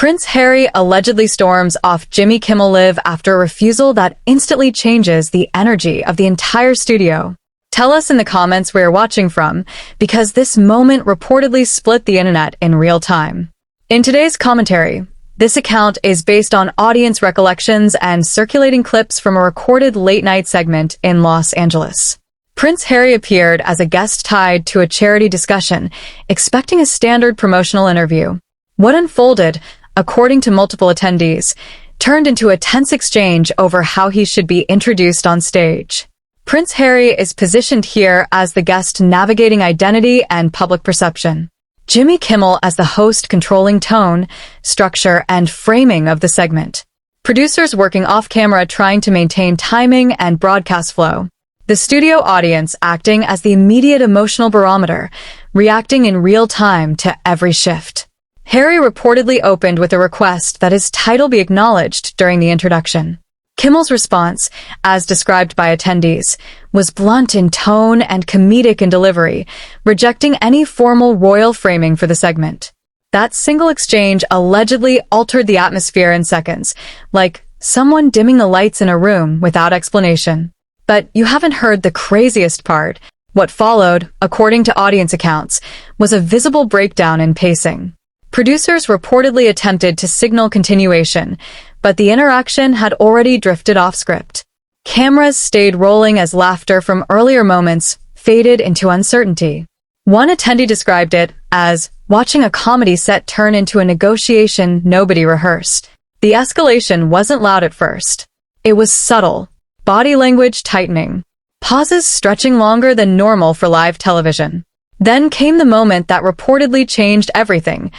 Prince Harry allegedly storms off Jimmy Kimmel Live after a refusal that instantly changes the energy of the entire studio. Tell us in the comments where you're watching from, because this moment reportedly split the internet in real time. In today's commentary, this account is based on audience recollections and circulating clips from a recorded late-night segment in Los Angeles. Prince Harry appeared as a guest tied to a charity discussion, expecting a standard promotional interview. What unfolded, according to multiple attendees, turned into a tense exchange over how he should be introduced on stage. Prince Harry is positioned here as the guest navigating identity and public perception. Jimmy Kimmel as the host controlling tone, structure, and framing of the segment. Producers working off-camera trying to maintain timing and broadcast flow. The studio audience acting as the immediate emotional barometer, reacting in real time to every shift. Harry reportedly opened with a request that his title be acknowledged during the introduction. Kimmel's response, as described by attendees, was blunt in tone and comedic in delivery, rejecting any formal royal framing for the segment. That single exchange allegedly altered the atmosphere in seconds, like someone dimming the lights in a room without explanation. But you haven't heard the craziest part. What followed, according to audience accounts, was a visible breakdown in pacing. Producers reportedly attempted to signal continuation, but the interaction had already drifted off script. Cameras stayed rolling as laughter from earlier moments faded into uncertainty. One attendee described it as watching a comedy set turn into a negotiation nobody rehearsed. The escalation wasn't loud at first. It was subtle, body language tightening, pauses stretching longer than normal for live television. Then came the moment that reportedly changed everything.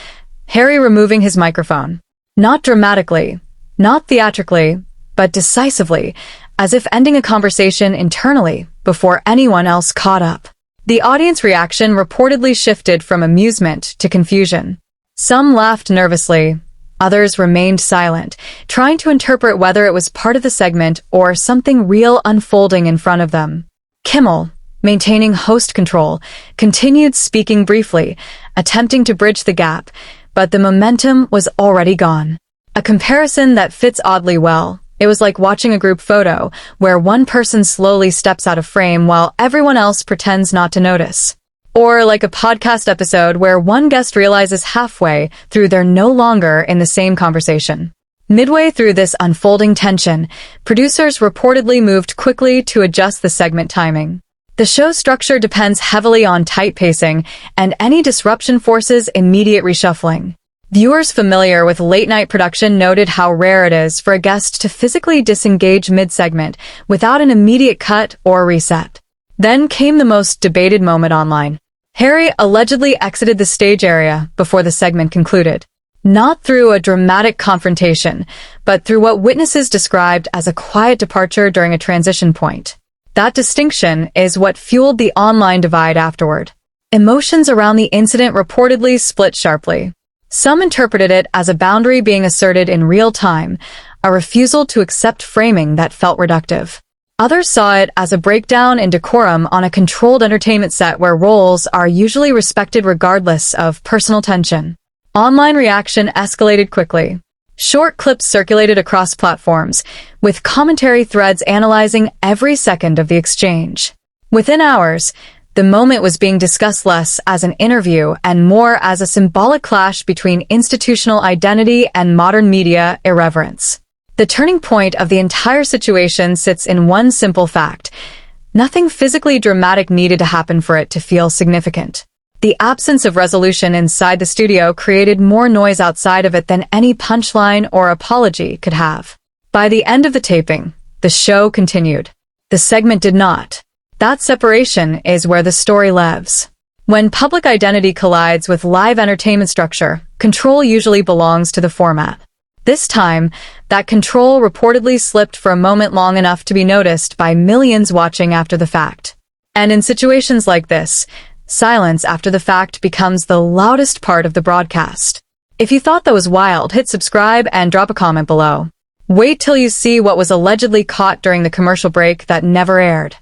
Harry removing his microphone. Not dramatically, not theatrically, but decisively, as if ending a conversation internally before anyone else caught up. The audience reaction reportedly shifted from amusement to confusion. Some laughed nervously, others remained silent, trying to interpret whether it was part of the segment or something real unfolding in front of them. Kimmel, maintaining host control, continued speaking briefly, attempting to bridge the gap, but the momentum was already gone. A comparison that fits oddly well. It was like watching a group photo, where one person slowly steps out of frame while everyone else pretends not to notice. Or like a podcast episode where one guest realizes halfway through they're no longer in the same conversation. Midway through this unfolding tension, producers reportedly moved quickly to adjust the segment timing. The show's structure depends heavily on tight pacing, and any disruption forces immediate reshuffling. Viewers familiar with late-night production noted how rare it is for a guest to physically disengage mid-segment without an immediate cut or reset. Then came the most debated moment online. Harry allegedly exited the stage area before the segment concluded. Not through a dramatic confrontation, but through what witnesses described as a quiet departure during a transition point. That distinction is what fueled the online divide afterward. Emotions around the incident reportedly split sharply. Some interpreted it as a boundary being asserted in real time, a refusal to accept framing that felt reductive. Others saw it as a breakdown in decorum on a controlled entertainment set where roles are usually respected regardless of personal tension. Online reaction escalated quickly. Short clips circulated across platforms, with commentary threads analyzing every second of the exchange. Within hours, the moment was being discussed less as an interview and more as a symbolic clash between institutional identity and modern media irreverence. The turning point of the entire situation sits in one simple fact. Nothing physically dramatic needed to happen for it to feel significant. The absence of resolution inside the studio created more noise outside of it than any punchline or apology could have. By the end of the taping, the show continued. The segment did not. That separation is where the story lives. When public identity collides with live entertainment structure, control usually belongs to the format. This time, that control reportedly slipped for a moment long enough to be noticed by millions watching after the fact. And in situations like this, silence after the fact becomes the loudest part of the broadcast. If you thought that was wild, hit subscribe and drop a comment below. Wait till you see what was allegedly caught during the commercial break that never aired.